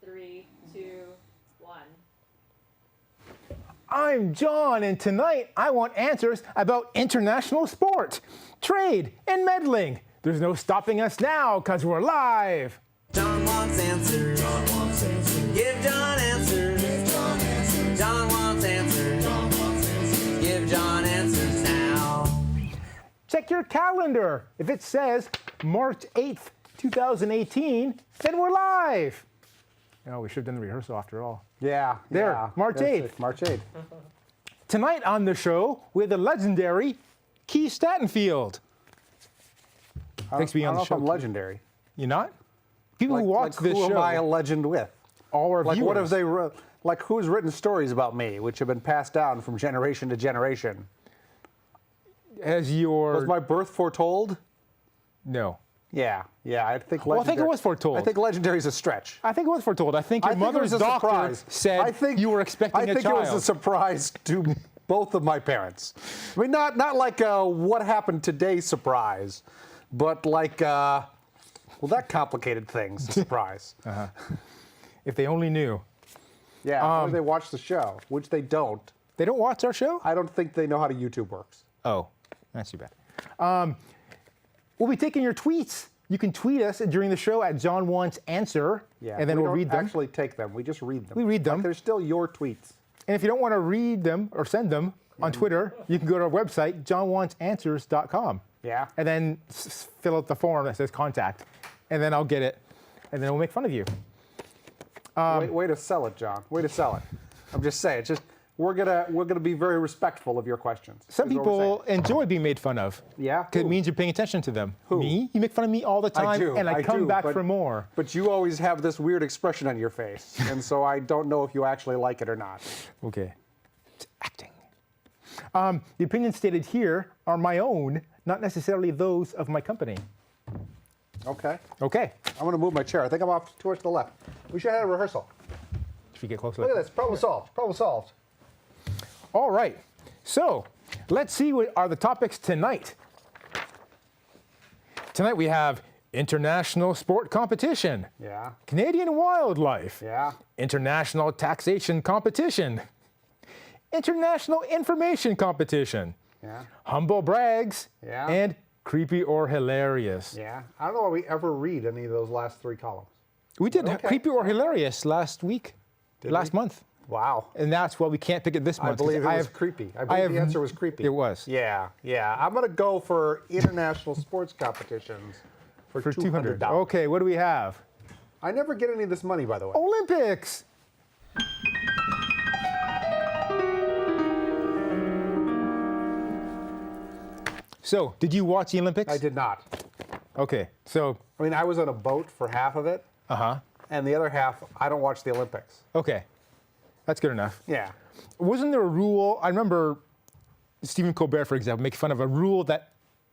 3, 2, 1. I'm John, and tonight I want answers about international sport, trade, and meddling. There's no stopping us now, because we're live. John wants answers. John wants answers. Give John answers. Give John answers. John wants answers. John wants answers. Give John answers now. Check your calendar. If it says March 8th, 2018, then we're live. Oh, we should have done the rehearsal after all. Yeah. There, yeah. March 8th. March 8th. Tonight on the show, we have the legendary Keith Stattenfield. Thanks for being on the show. I don't know if I'm legendary. You're not? People who watch this who show. am I a legend with? All our Like, viewers. what have they like? Who's written stories about me, which have been passed down from generation to generation? As your... Was my birth foretold? No. Yeah. I think. Well, I think it was foretold. I think legendary is a stretch. I think it was foretold. I think your I think it mother's was a doctor surprise. said you were expecting a child. I think it was a surprise to both of my parents. I mean, not like a what happened today surprise, but like, well, that complicated things, a surprise. If they only knew. Yeah, they watch the show, which they don't. They don't watch our show? I don't think they know how to YouTube works. Oh, that's too bad. We'll be taking your tweets. You can tweet us during the show at John Wants Answer, Yeah, and then we'll don't read them. actually take them. We just read them. We read them. Like they're still your tweets. And if you don't want to read them or send them on Twitter, you can go to our website, johnwantsanswers.com. Yeah. And then fill out the form that says contact. And then I'll get it. And then we'll make fun of you. Way to sell it, John. Way to sell it. I'm just saying. It's just we're gonna be very respectful of your questions. Some is what we're people enjoy being made fun of. Yeah? Because it Who? means you're paying attention to them. Who? Me? You make fun of me all the time, I do. and I come back but, for more. But you always have this weird expression on your face, and so I don't know if you actually like it or not. Okay. It's acting. The opinions stated here are my own, not necessarily those of my company. Okay. Okay. I'm gonna move my chair. I think I'm off towards the left. We should have a rehearsal. If you get closer. Look at this. Problem solved. Problem solved. All right. So let's see what are the topics tonight. Tonight we have international sport competition, Yeah. Canadian wildlife, Yeah. international taxation competition, international information competition, Yeah. humble brags, Yeah. and creepy or hilarious. Yeah. I don't know why we ever read any of those last three columns. We did Okay. creepy or hilarious last week, last month. Wow. And that's why we can't pick it this month. I 'cause believe it was have- creepy. I believe the answer was creepy. It was. Yeah. I'm going to go for international sports competitions for For $200. Okay, what do we have? I never get any of this money, by the way. Olympics. So, did you watch the Olympics? I did not. Okay, so, I mean, I was on a boat for half of it, and the other half, I don't watch the Olympics. okay. That's good enough. Yeah. Wasn't there a rule? I remember Stephen Colbert, for example, making fun of a rule that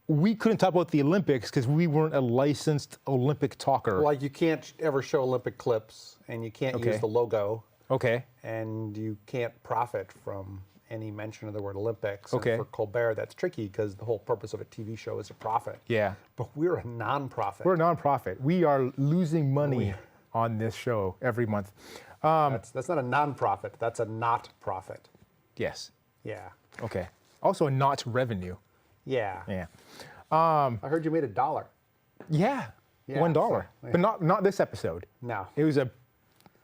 we couldn't talk about the Olympics because we weren't a licensed Olympic talker. Like, you can't ever show Olympic clips, and you can't Okay. use the logo, Okay. and you can't profit from any mention of the word Olympics. Okay. And for Colbert, that's tricky because the whole purpose of a TV show is a profit. Yeah. But we're a non-profit. We're a nonprofit. We are losing money on this show every month. That's not a non-profit. That's a not profit. Yes. Yeah. Okay. Also a not revenue. Yeah. Yeah. I heard you made $1. Yeah. Yeah, $1. so, yeah. But not this episode. No. It was a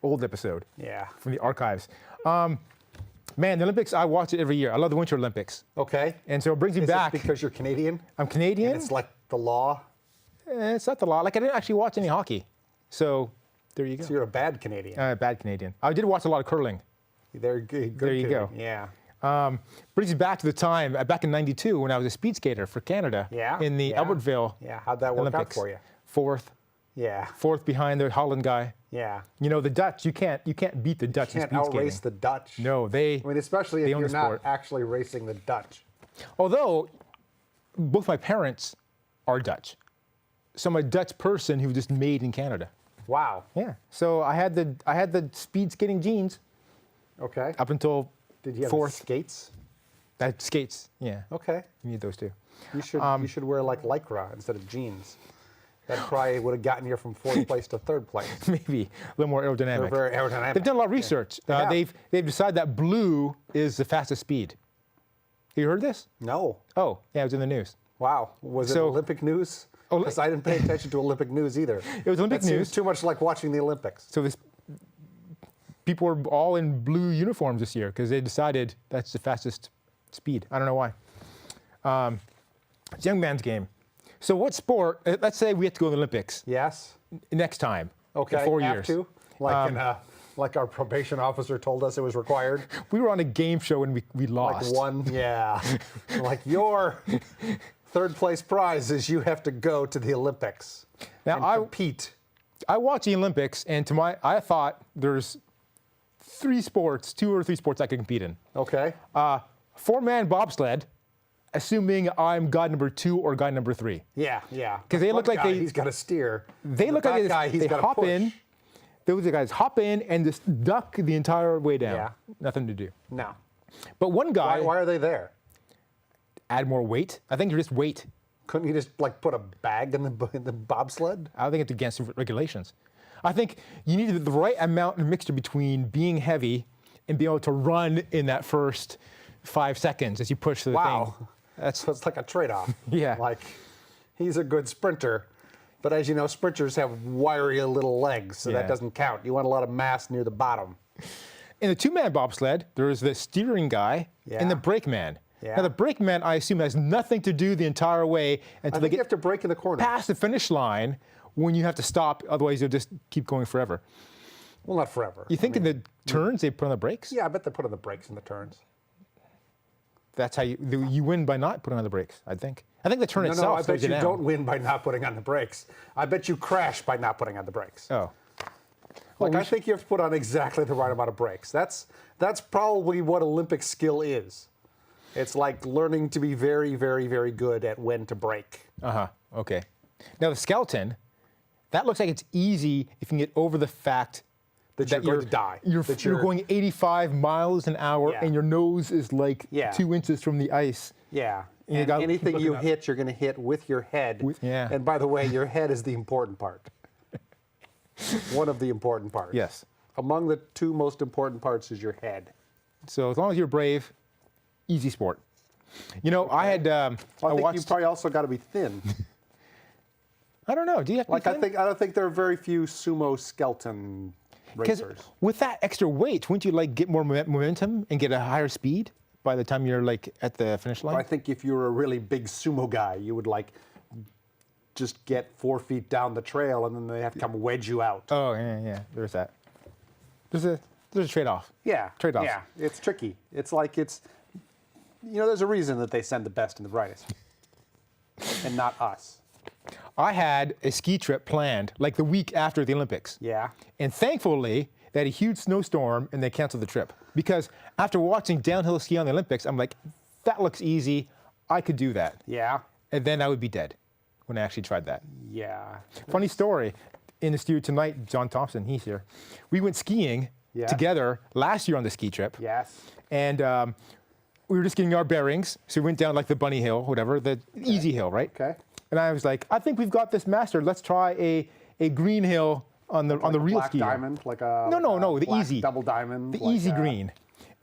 old episode Yeah. from the archives. Man, the Olympics, I watch it every year. I love the Winter Olympics. Okay. And so it brings me Is back. it because you're Canadian? I'm Canadian. And it's like the law? It's not the law. Like, I didn't actually watch any hockey. So there you go. So you're a bad Canadian. Bad Canadian. I did watch a lot of curling. They're good. There you go. Yeah. Brings me back to the time, back in '92, when I was a speed skater for Canada. Yeah, In the yeah. Albertville Yeah. How'd that work Olympics. out for you? Fourth Yeah. behind the Holland guy. Yeah. You know, the Dutch, you can't beat the Dutch in Can't speed outrace skating. the Dutch. No, they. I mean, especially if they own you're the not sport. actually racing the Dutch. Although, both my parents are Dutch. So I'm a Dutch person who was just made in Canada. Wow. Yeah. So I had the speed skating genes Okay. up until Did you have fourth. skates? That skates. Yeah. Okay. You need those too. You should wear like Lycra instead of jeans. That probably would have gotten you from 4th place to 3rd place. Maybe a little more aerodynamic. They're very aerodynamic. They've done a lot of research. have. They've decided that blue is the fastest speed. Have you heard this? No. Oh, yeah, it was in the news. Wow. Was it So- Olympic news? Because I didn't pay attention to Olympic news either. It was Olympic that news. Seems too much like watching the Olympics. So people are all in blue uniforms this year because they decided that's the fastest speed. I don't know why. It's a young man's game. So what sport, let's say we have to go to the Olympics Yes. next time Okay. in 4 have years. to? Like our probation officer told us it was required. We were on a game show and we lost. Like one, yeah. Like your 3rd place prize is you have to go to the Olympics Now, and compete. I watch the Olympics and I thought there's 2 or 3 sports I could compete in. Okay. 4-man bobsled, assuming I'm guy number 2 or guy number 3. Yeah. 'Cause they One look like guy, they- he's got to steer. They look like he's they got to hop push. in. Those guys hop in and just duck the entire way down. Yeah. Nothing to do. No. But one guy Why are they there? add more weight. I think you're just weight. Couldn't you just like put a bag in the bobsled? I think it's against regulations. I think you need the right amount of mixture between being heavy and being able to run in that first 5 seconds as you push through the Wow. thing. So it's like a trade-off. Yeah. Like he's a good sprinter, but as you know, sprinters have wiry little legs, so Yeah. that doesn't count. You want a lot of mass near the bottom. In the 2-man bobsled, there's the steering guy and the Yeah. brakeman. Yeah. Now the brakeman, I assume, has nothing to do the entire way I until they think you get have to break in the corner. past the finish line when you have to stop, otherwise you'll just keep going forever. Well, not forever. You think in the turns they put on the brakes? Yeah, I bet they put on the brakes in the turns. That's how you win by not putting on the brakes, I think. I think the turn No, itself I slows bet you down. don't win by not putting on the brakes. I bet you crash by not putting on the brakes. Oh. Like I think you have to put on exactly the right amount of brakes. That's probably what Olympic skill is. It's like learning to be very, very, very good at when to brake. Uh-huh. Okay. Now the skeleton, that looks like it's easy if you can get over the fact That you're going to die. You're That going 85 miles an hour Yeah. and your nose is like Yeah. 2 inches from the ice. Yeah. You And gotta keep anything looking you up. hit, you're going to hit with your head. Yeah. And by the way, your head is the important part. One of the important parts. Yes. Among the 2 most important parts is your head. So as long as you're brave, easy sport. You know, I had Well, I think you watched. probably also got to be thin. I don't know. Do you have to Like be I don't think there are very few sumo skeleton because racers. with that extra weight, wouldn't you like get more momentum and get a higher speed by the time you're like at the finish line? I think if you were a really big sumo guy, you would like just get 4 feet down the trail and then they have to come wedge you out. Oh yeah. There's that. There's a trade-off. Yeah. Trade-offs. Yeah. It's tricky. It's like there's a reason that they send the best and the brightest. And not us. I had a ski trip planned like the week after the Olympics. Yeah. And thankfully, they had a huge snowstorm and they canceled the trip. Because after watching downhill ski on the Olympics, I'm like, that looks easy. I could do that. Yeah. And then I would be dead when I actually tried that. Yeah. Funny story. In the studio tonight, John Thompson, he's here. We went skiing Yeah. together last year on the ski trip. Yes. And we were just getting our bearings. So we went down like the bunny hill, whatever, the easy hill, right? Okay. And I was like, I think we've got this mastered. Let's try a green hill on the real black skier. diamond, like a No, the black easy. double diamond. The like easy a- green.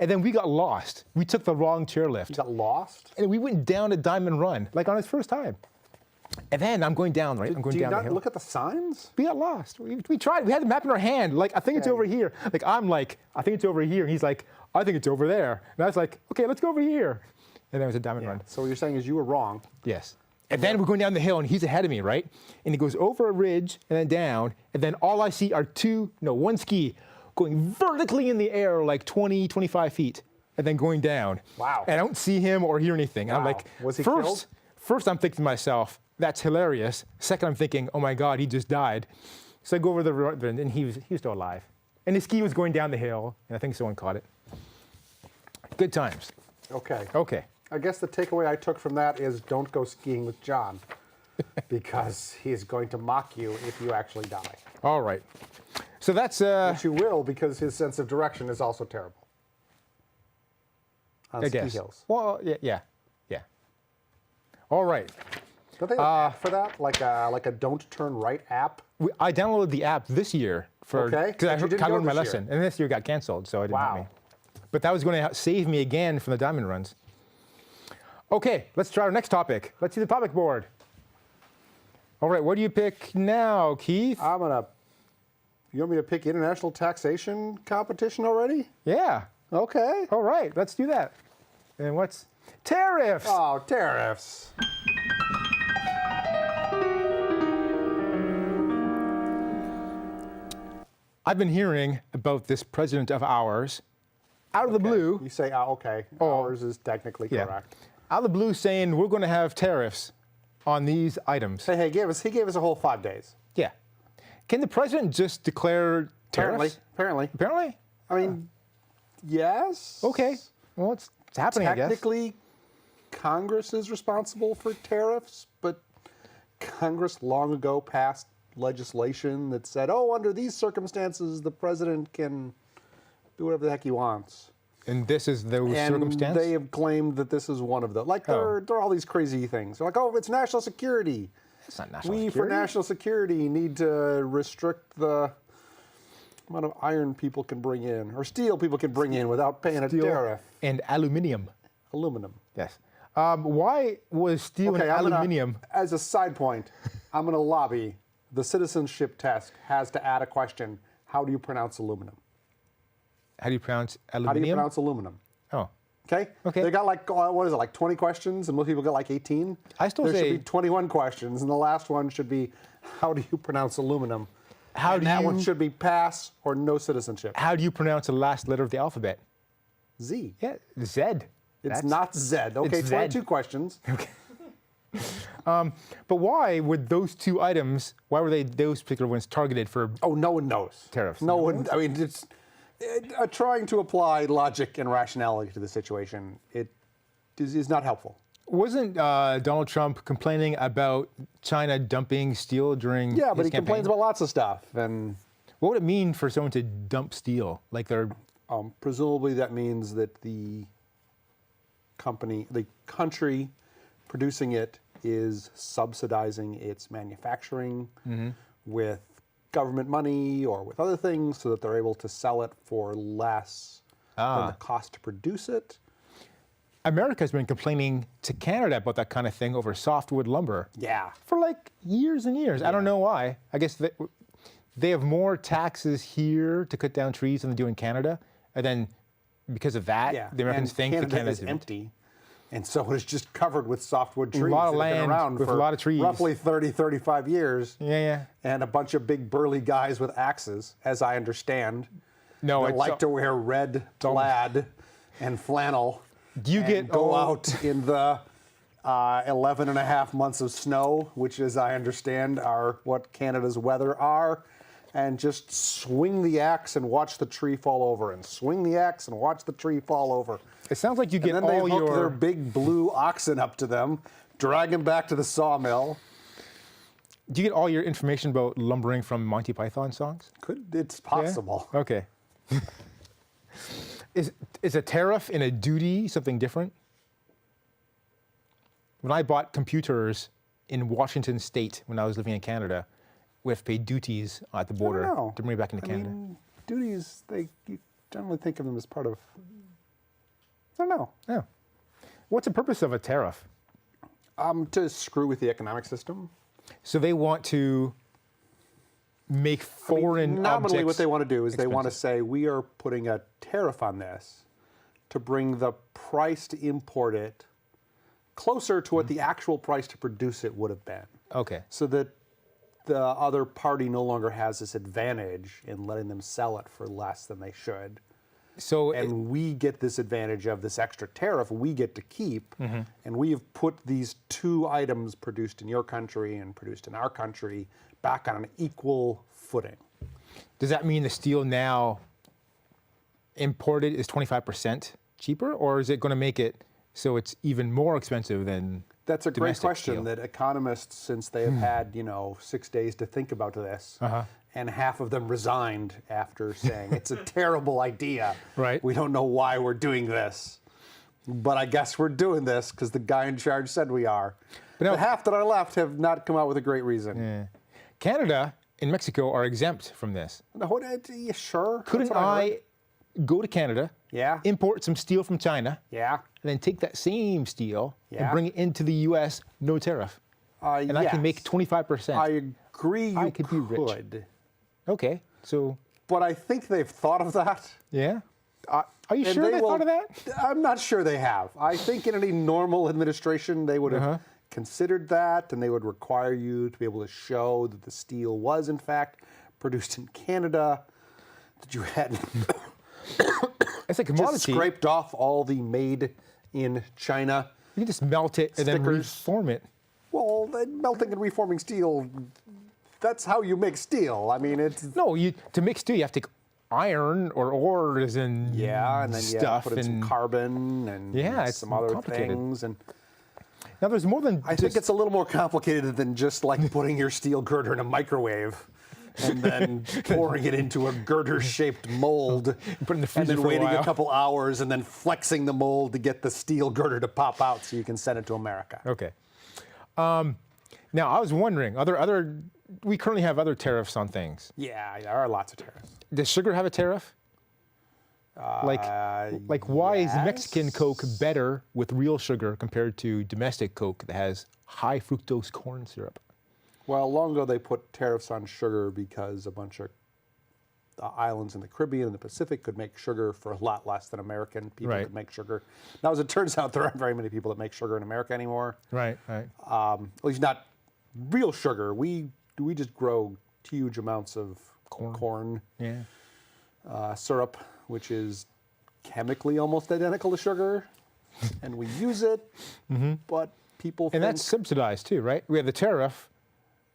And then we got lost. We took the wrong chairlift. You got lost? And we went down a diamond run, like on his first time. And then I'm going down, right? I'm going Do you down the not hill. look at the signs? We got lost. We tried. We had the map in our hand. Like, I think it's Okay. over here. Like, I'm like, I think it's over here. And he's like, I think it's over there. And I was like, okay, let's go over here. And there was a diamond run. So what you're saying is you were wrong. Yes. And then we're going down the hill, and he's ahead of me, right? And he goes over a ridge and then down. And then all I see are one ski going vertically in the air, like 20, 25 feet, and then going down. Wow. And I don't see him or hear anything. I'm Wow. like, Was he killed? First, I'm thinking to myself, that's hilarious. Second, I'm thinking, oh my God, he just died. So I go over the road, and he was still alive. And the ski was going down the hill, and I think someone caught it. Good times. Okay. Okay. I guess the takeaway I took from that is don't go skiing with John because he's going to mock you if you actually die. All right. So that's Which you will because his sense of direction is also terrible. On I ski guess. hills. Well, yeah. All right. Don't they have an app for that? Like a Don't Turn Right app? I downloaded the app this year for Okay, because I but you didn't go learned my this year. lesson, and this year got canceled, so it didn't help Wow. me. But that was going to save me again from the diamond runs. Okay, let's try our next topic. Let's see the topic board. All right, what do you pick now, Keith? You want me to pick international taxation competition already? Yeah. Okay. All right, let's do that. And what's tariffs? Oh, tariffs. I've been hearing about this president of ours, out of the blue. You say, okay, ours is technically Yeah. correct. Out of the blue, saying we're going to have tariffs on these items. Hey, he gave us a whole 5 days. Yeah. Can the president just declare tariffs? Apparently. Apparently? I mean, yes. Okay. Well, it's happening, I guess. Technically, Congress is responsible for tariffs, but Congress long ago passed legislation that said, under these circumstances, the president can do whatever the heck he wants. And this is those And circumstances? they have claimed that this is one of them. Like, there are all these crazy things. They're like, it's national security. It's not national We, for security. national security, need to restrict the amount of iron people can bring in, or steel people can bring in without paying a Steel tariff. and aluminium. Aluminum. Yes. Why was steel and aluminium? As a side point, I'm going to lobby. The citizenship test has to add a question. How do you pronounce aluminum? How do you pronounce How do you aluminium? pronounce aluminum? Oh. Okay? Okay. They got like 20 questions, and most people get like 18. I still there say- should be 21 questions, and the last one should be, how do you pronounce aluminum? How and do that you- one should be pass or no citizenship. How do you pronounce the last letter of the alphabet? Z. Yeah, Z. It's not Z. Okay, it's 22 Z. questions. But why would those two items, why were those particular ones targeted for? Oh, no one knows. Tariffs. No one, I mean, it's trying to apply logic and rationality to the situation. It is not helpful. Wasn't Donald Trump complaining about China dumping steel during Yeah, but his he campaign? complains about lots of stuff. And What would it mean for someone to dump steel? Like they're presumably that means that the country producing it is subsidizing its manufacturing with government money or with other things so that they're able to sell it for less than the cost to produce it. America's been complaining to Canada about that kind of thing over softwood lumber Yeah. for like years and years. I don't know why. I guess they have more taxes here to cut down trees than they do in Canada, and then because of that, Yeah. the Americans and think that Canada Canada's is empty. And so it is just covered with softwood trees. lot of that have been land around with for a lot of trees. roughly 30, 35 years. Yeah. And a bunch of big burly guys with axes, as I understand. No, that it's like to wear red plaid and flannel. Do you and get go all- out in the 11 and a half months of snow, which, as I understand, are what Canada's weather are, and just swing the axe and watch the tree fall over, and swing the axe and watch the tree fall over. It sounds like you get And then all they hook their your. big blue oxen up to them, drag them back to the sawmill. Do you get all your information about lumbering from Monty Python songs? It's Yeah? possible. Okay. Is a tariff and a duty something different? When I bought computers in Washington State when I was living in Canada, we have to pay duties at the border know. to bring it back into I Canada. mean, duties, you generally think of them as part of, I don't know, Yeah. What's the purpose of a tariff? to screw with the economic system. So they want to make foreign Nominally, objects what they want to do is they want to expensive. say, we are putting a tariff on this to bring the price to import it closer to what the actual price to produce it would have been. Okay. So that the other party no longer has this advantage in letting them sell it for less than they should. So And we get this advantage of this extra tariff we get to keep, and we have put these two items produced in your country and produced in our country back on an equal footing. does that mean the steel now imported is 25% cheaper, or is it going to make it so it's even more expensive than That's a great domestic question steel? that economists, since they have had, 6 days to think about this, and half of them resigned after saying, it's a terrible idea. Right. We don't know why we're doing this. But I guess we're doing this because the guy in charge said we are. But the half that are left have not come out with a great reason. Yeah. Canada and Mexico are exempt from this. No, you sure? Couldn't That's what I heard. I go to Canada, Yeah. import some steel from China, Yeah. and then take that same steel and Yeah. bring it into the U.S. no tariff? And I can make 25%. I agree you I could be rich. could. Okay, so But I think they've thought of that. yeah. Are you And sure they thought of that? I'm not sure they have. I think in any normal administration, they would have considered that, and they would require you to be able to show that the steel was, in fact, produced in Canada, that you hadn't It's like a just commodity. scraped off all the made in China. You can just melt it and then Stickers. reform it. Well, melting and reforming steel, that's how you make steel. I mean, it's... No, to make steel, you have to take iron or ores and Yeah, and then you stuff put in some carbon and Yeah, it's some other complicated. things. And Now there's more than I think it's a little more complicated than just like putting your steel girder in a microwave and then pouring it into a girder-shaped mold Put it in the and freezer then for a waiting while. a couple hours and then flexing the mold to get the steel girder to pop out so you can send it to America. Okay. Now I was wondering, we currently have other tariffs on things. Yeah, there are lots of tariffs. Does sugar have a tariff? Like why is Mexican Coke better with real sugar compared to domestic Coke that has high fructose corn syrup? Well, long ago they put tariffs on sugar because a bunch of islands in the Caribbean and the Pacific could make sugar for a lot less than American people Right. could make sugar. Now, as it turns out, there aren't very many people that make sugar in America anymore. Right, right. At least not real sugar. We just grow huge amounts of corn Yeah. syrup, which is chemically almost identical to sugar, and we use it, but people And think that's subsidized too, right? We have the tariff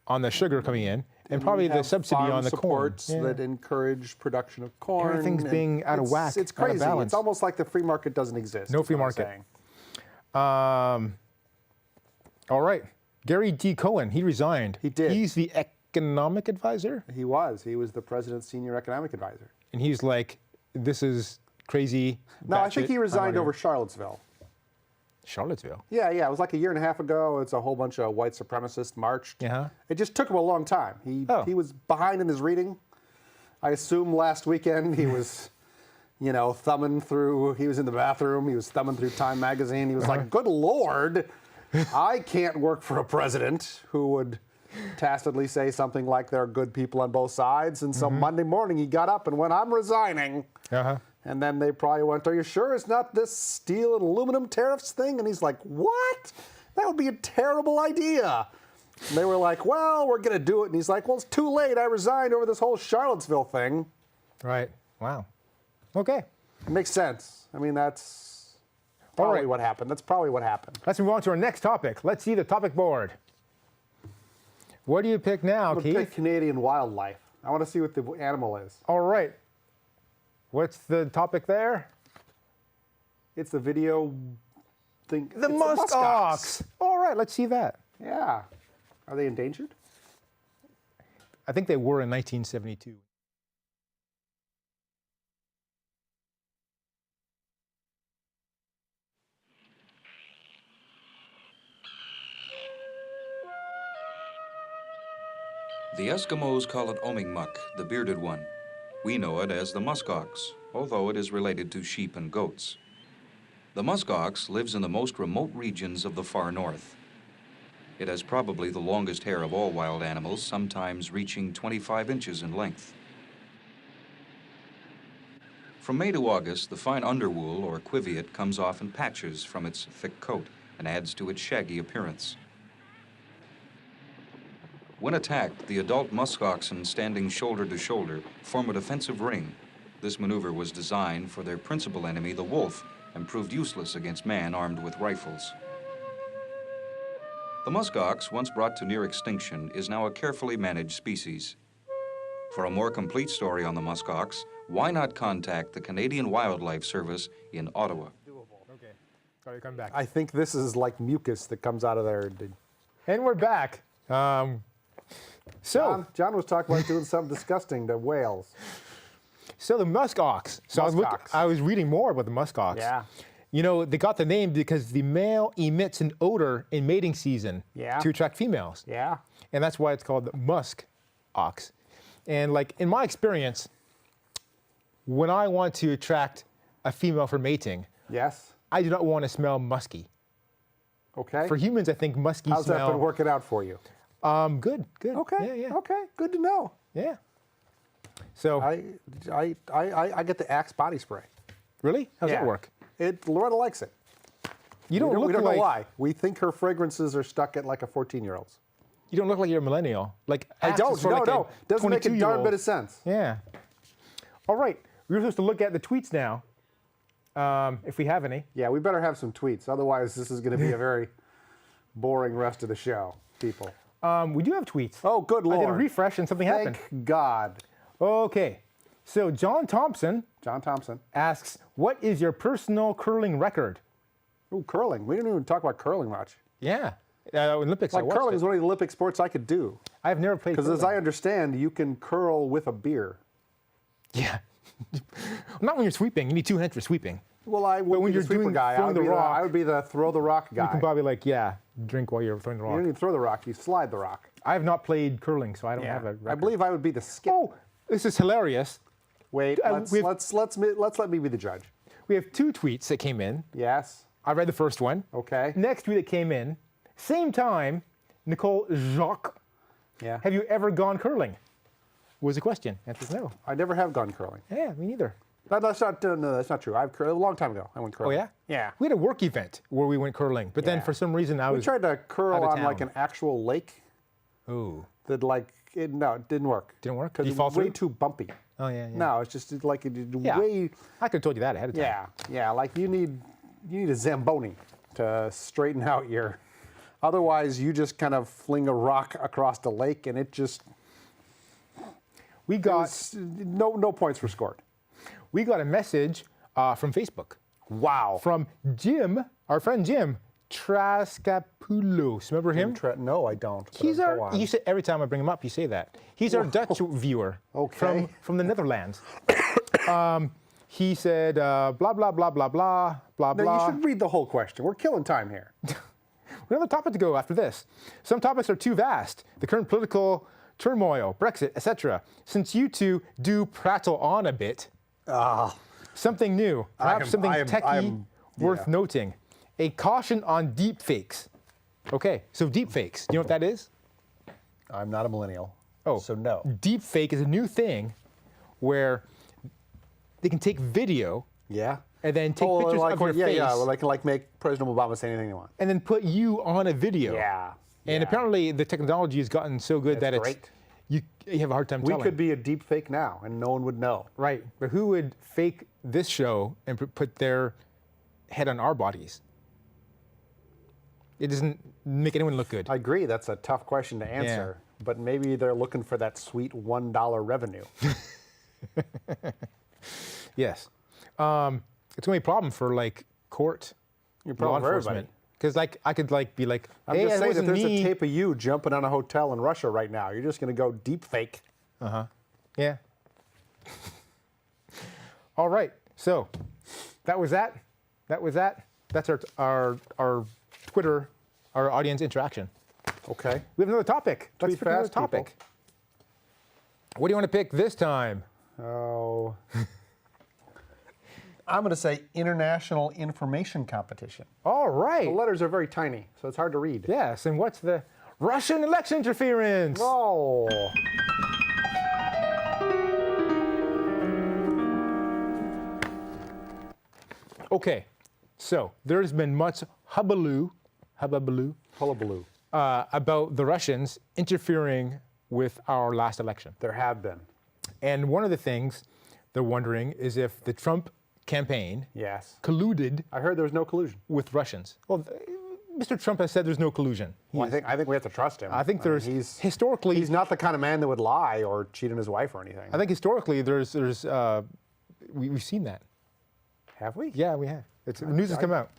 on the sugar coming in, and probably we the have subsidy farm on the corn. supports that encourage production of corn. Everything's and being out of it's- whack, It's out of crazy. balance. It's almost like the free market doesn't exist. No is free what I'm market. saying. All right. Gary D. Cohen, he resigned. He did. He's the economic advisor, He was the president's senior economic advisor. and he's like, this is crazy. No, I think batshit, he resigned I'm over outta here. Charlottesville. Charlottesville. Yeah, it was like a year and a half ago. It's a whole bunch of white supremacists marched. Yeah. It just took him a long time. He was behind in his reading. I assume last weekend he was, thumbing through. He was in the bathroom. He was thumbing through Time magazine. He was like, "Good Lord, I can't work for a president who would tacitly say something like there are good people on both sides." And so Monday morning he got up and went, "I'm resigning." Uh-huh. And then they probably went, "Are you sure it's not this steel and aluminum tariffs thing?" And he's like, "What? That would be a terrible idea." And they were like, "Well, we're going to do it." And he's like, "Well, it's too late. I resigned over this whole Charlottesville thing." Right. Wow. Okay. It makes sense. I mean, that's probably right. what happened. That's probably what happened. Let's move on to our next topic. Let's see the topic board. What do you pick now, I'm going Keith? to pick Canadian wildlife. I want to see what the animal is. All right. What's the topic there? It's the video thing. The it's musk ox. All right, let's see that. Yeah. Are they endangered? I think they were in 1972. The Eskimos call it omingmuk, the bearded one. We know it as the musk ox, although it is related to sheep and goats. The musk ox lives in the most remote regions of the far north. It has probably the longest hair of all wild animals, sometimes reaching 25 inches in length. From May to August, the fine underwool, or quiviate, comes off in patches from its thick coat and adds to its shaggy appearance. When attacked, the adult musk oxen standing shoulder to shoulder form a defensive ring. This maneuver was designed for their principal enemy, the wolf, and proved useless against man armed with rifles. The musk ox, once brought to near extinction, is now a carefully managed species. For a more complete story on the musk ox, why not contact the Canadian Wildlife Service in Ottawa? Okay. Sorry, come back. I think this is like mucus that comes out of there. And we're back. So John was talking about doing something disgusting to whales. the musk ox. So Musk ox. I was reading more about the musk ox. Yeah. You know, they got the name because the male emits an odor in mating season to attract females. Yeah. And that's why it's called the musk ox. And like in my experience, when I want to attract a female for mating, Yes. I do not want to smell musky. Okay. For humans, I think musky How's smell. that been working out for you? Good. Okay. Yeah. Okay. Good to know. Yeah. So I get the Axe body spray. really, how's that work? Loretta likes it. You don't we look don't like know why. We think her fragrances are stuck at like a 14-year-old's. you don't look like you're a millennial. Like I Axe don't. is for No, like no. Doesn't make a darn 22-year-old. bit of sense. Yeah. All right. We're supposed to look at the tweets now, if we have any. Yeah, we better have some tweets. Otherwise, this is going to be a very boring rest of the show, people. We do have tweets. Oh, good I did a Lord. refresh and something happened. Thank God. Okay. So John Thompson John Thompson. asks, what is your personal curling record? Ooh, curling. We didn't even talk about curling much. Yeah. Olympics, I Like watched curling it. is one of the Olympic sports I could do. I've never played Because as curling. I understand, you can curl with a beer. Yeah. Not when you're sweeping. You need two hands for sweeping. Well, I would when be you're the sweeper doing guy. throwing the rock, I would be the throw the rock guy. You can probably drink while you're throwing the You rock. don't even throw the rock, you slide the rock. I have not played curling, so I don't have a record. I believe I would be the skip. Oh, this is hilarious. Wait, we've- let's let me be the judge. We have two tweets that came in. Yes. I read the first one. Okay. Next tweet that came in, same time, Nicole Jacques, Yeah. have you ever gone curling? Was the question. Answer is no. I never have gone curling. Yeah, me neither. That's not true. I've curled a long time ago. I went Oh, curling. yeah? Yeah. We had a work event where we went curling, but then Yeah. for some reason I We was... tried to curl out of on like town. an actual lake. Ooh. It didn't work. Didn't work? Because Did it you fall was way through? too bumpy. Oh, yeah. No, it's just like Yeah. way. I could have told you that ahead of time. Yeah. Like you need a Zamboni to straighten out your. Otherwise, you just kind of fling a rock across the lake, and it just We got no points were scored. we got a message from Facebook. Wow. From Jim, our friend Jim Traskapoulos. Remember him? No, I don't. but He's go our. on. You say every time I bring him up, you say that. He's our Dutch viewer. Okay. From the Netherlands. He said blah blah blah blah blah blah No, blah. you should read the whole question. We're killing time here. We have a topic to go after this. Some topics are too vast. The current political turmoil, Brexit, etc. Since you two do prattle on a bit, something new, perhaps something techie worth noting. A caution on deep fakes. Okay, so deep fakes. Do you know what that is? I'm not a millennial. Oh, So no. Deep fake is a new thing where they can take video Yeah. and then take pictures like, of your yeah, face yeah. Well, they can like make President Obama say anything they want. and then put you on a video. Yeah. And yeah. apparently the technology has gotten so good that That's it's great. you have a hard time We telling. could be a deep fake now, and no one would know. Right, but who would fake this show and put their head on our bodies? It doesn't make anyone look good. I agree. That's a tough question to answer. But maybe they're looking for that sweet $1 revenue. Yes. It's going to be a problem for like court Your law problem for everybody. enforcement. Because like I could like be like, I'm hey, just it saying, if wasn't there's me. a tape of you jumping on a hotel in Russia right now, you're just going to go deep fake. Yeah. All right. So that was that. That's our Twitter, our audience interaction. Okay. We have another topic. Let's Tweet pick another fast, people. topic. What do you want to pick this time? Oh. I'm going to say international information competition. All right. The letters are very tiny, so it's hard to read. Yes, and what's the Russian election interference? Oh. Okay, so there's been much hullabaloo Hullabaloo. about the Russians interfering with our last election. There have been. And one of the things they're wondering is if the Trump campaign Yes. colluded I heard there was no collusion. with Russians. Well, Mr. Trump has said there's no collusion. Well, I think we have to trust him. I think there's he's historically. he's not the kind of man that would lie or cheat on his wife or anything. I think historically we've seen that. Have we? Yeah, we have. News has come out.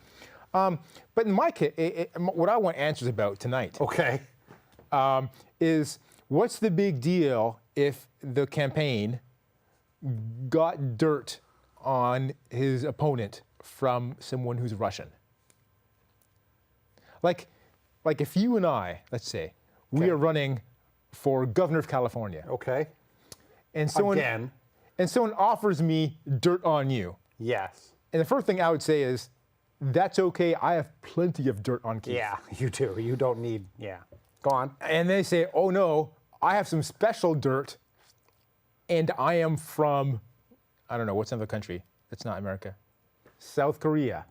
But in my case, what I want answers about tonight Okay. is what's the big deal if the campaign got dirt on his opponent from someone who's Russian? Like if you and I, let's say, we Okay. are running for governor of California, Okay. and someone Again. and someone offers me dirt on you, Yes. and the first thing I would say is, that's okay. I have plenty of dirt on Keith. Yeah, you do. You don't need. Yeah. Go on. And they say, oh no, I have some special dirt, and I am from, I don't know, what's another country that's not America? South Korea.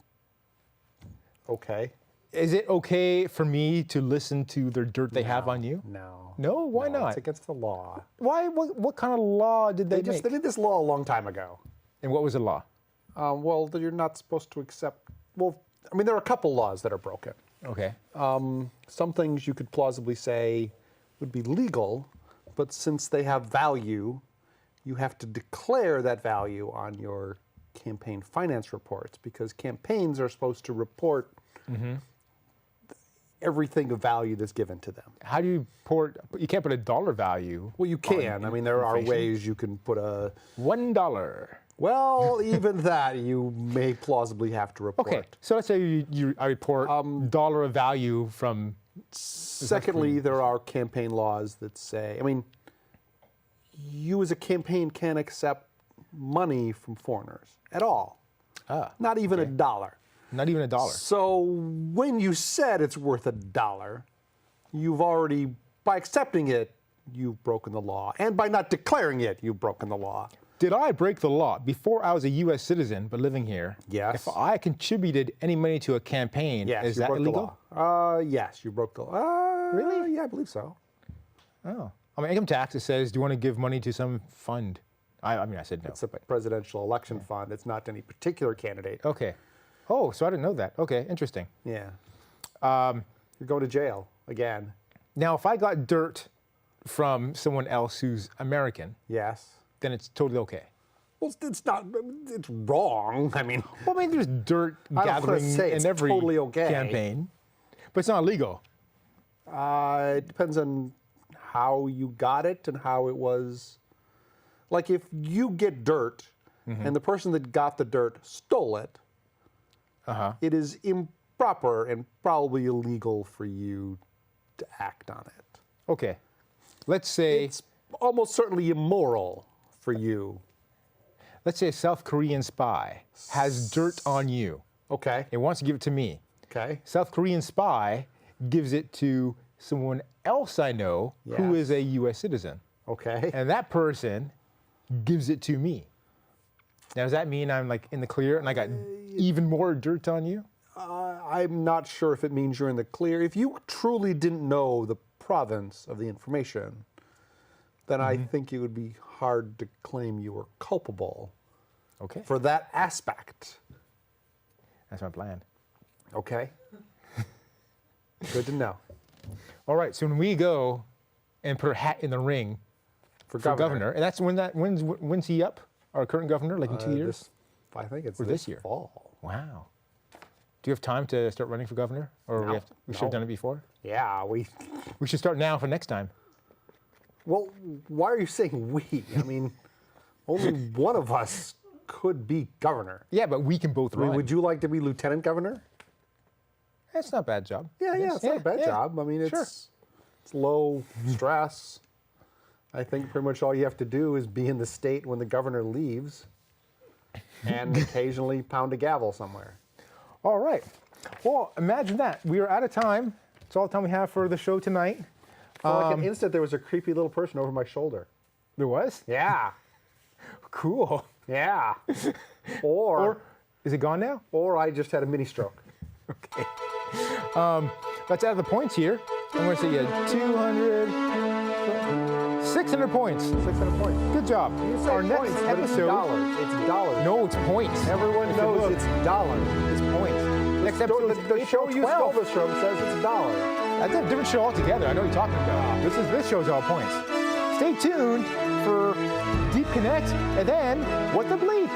Okay. Is it okay for me to listen to their dirt they have on you? No. No? Why No, not? It's against the law. Why? What kind of law did they make? They made this law a long time ago. And what was the law? Well, that you're not supposed to accept. Well, I mean, there are a couple laws that are broken. Okay. Some things you could plausibly say would be legal, but since they have value, you have to declare that value on your campaign finance reports, because campaigns are supposed to report everything of value that's given to them. How do you port? You can't put a dollar value. Well, you can. I mean, there are information. ways you can put a. $1. Well, even that you may plausibly have to report. Okay. So let's say I report dollar of value from. Secondly, there are campaign laws that say, I mean, you as a campaign can't accept money from foreigners at all. Not even a dollar. Not even a dollar. So when you said it's worth $1, you've already, by accepting it, you've broken the law. And by not declaring it, you've broken the law. Did I break the law before I was a U.S. citizen but living here? Yes. If I contributed any money to a campaign, Yes, is you that broke illegal? the law. Yes, you broke the law. Really? Yeah, I believe so. Oh. I mean, income tax, it says, do you want to give money to some fund? I mean, I said no. It's a presidential election fund. It's not to any particular candidate. Okay. Oh, so I didn't know that. Okay, interesting. Yeah. You're going to jail again. Now, if I got dirt from someone else who's American, Yes. then it's totally okay. Well, it's not. It's wrong. I mean, Well, I mean, there's dirt I don't wanna gathering say it's in every totally okay. campaign, but it's not illegal. it depends on how you got it and how it was. Like if you get dirt and the person that got the dirt stole it, it is improper and probably illegal for you to act on it. Okay. Let's say It's almost certainly immoral for you. let's say a South Korean spy has dirt on you Okay. and wants to give it to me. Okay. South Korean spy gives it to someone else I know who Yes. is a U.S. citizen, Okay. and that person gives it to me. Now, does that mean I'm like in the clear and I got even more dirt on you? I'm not sure if it means you're in the clear. If you truly didn't know the province of the information, then I think it would be hard to claim you were culpable Okay. for that aspect. That's my plan. Okay? Good to know. All right, so when we go and put our hat in the ring For for governor, and that's when's he up? Our current governor, like in 2 years? I think it's Or this year? fall. Wow. Do you have time to start running for governor, or No, we should have no. done it before? Yeah, We should start now for next time. well, why are you saying we? I mean, only one of us could be governor. Yeah, but we can both I mean, run. would you like to be lieutenant governor? That's not a bad job. Yeah, Yes, it's not a bad yeah. job. I mean, Sure. it's low stress. I think pretty much all you have to do is be in the state when the governor leaves and occasionally pound a gavel somewhere. All right. Well, imagine that. We are out of time. That's all the time we have for the show tonight. For like an instant, there was a creepy little person over my shoulder. There was? Yeah, Cool. yeah. Or Is it gone now? I just had a mini stroke. Okay. Let's add the points here. I'm going to say you had 200, 600 points. 600 points. Good job. You say Our next points, but it's episode. dollars. It's dollars. No, it's points. Everyone If you knows look, it's dollars. it's points. Next episode is The show you stole 12. this from says it's dollars. That's a different show altogether. I know what you're talking about. This show's all points. Stay tuned for Deep Connect and then What the Bleep.